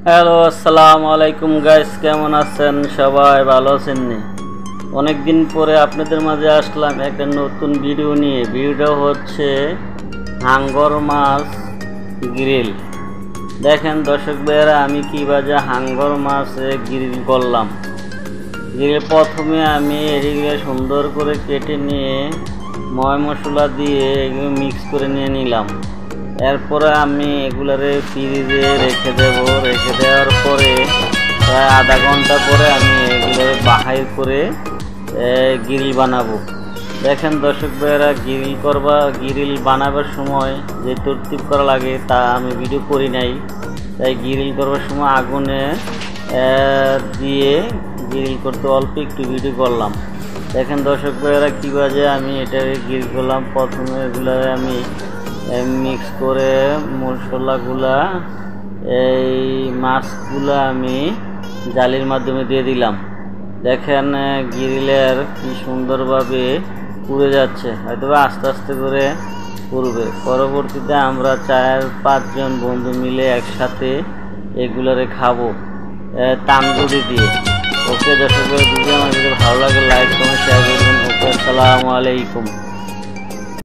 Hello, আসসালামু আলাইকুম guys, কেমন আছেন? সবাই ভালো আছেন নি? অনেকদিন পরে আপনাদের মাঝে আসলাম একটা নতুন ভিডিও নিয়ে। ভিডিওটা হচ্ছে হাঙ্গর মাছ গ্রিল। দেখেন দর্শক ভাইয়েরা, আমি কীভাবে হাঙ্গর মাছ গ্রিল করলাম। গ্রিল প্রথমে আমি এগুলো সুন্দর করে কেটে নিয়ে ময় মশলা দিয়ে এগুলো মিক্স করে নিয়ে নিলাম। এরপরে আমি এগুলারে ফ্রিজে রেখে দেব। রেখে দেওয়ার পরে প্রায় আধা ঘন্টা পরে আমি এগুলো বাহির করে গ্রিল বানাবো। দেখেন দর্শক ভাইয়েরা, গ্রিল বানাবার সময় যে তরতিব করা লাগে তা আমি ভিডিও করি নাই, তাই গ্রিল করবার সময় আগুনে দিয়ে গ্রিল করতে অল্প একটু ভিডিও করলাম। দেখেন দর্শক ভাইয়েরা, কীভাবে আমি এটা গ্রিল করলাম। প্রথমে এগুলো আমি মিক্স করে মশলাগুলা এই মাছগুলা আমি জালির মাধ্যমে দিয়ে দিলাম। দেখেন গ্রিলের কি সুন্দরভাবে পুড়ে যাচ্ছে, হয়তো আস্তে আস্তে করে পুড়বে। পরবর্তীতে আমরা 4-5 জন বন্ধু মিলে একসাথে এগুলারে খাবো তান্দুরি দিয়ে। ওকে দর্শক, যদি আমার ভিডিও ভালো লাগে লাইক কমেন্ট শেয়ার করবেন। ওকে, আসসালামু আলাইকুম।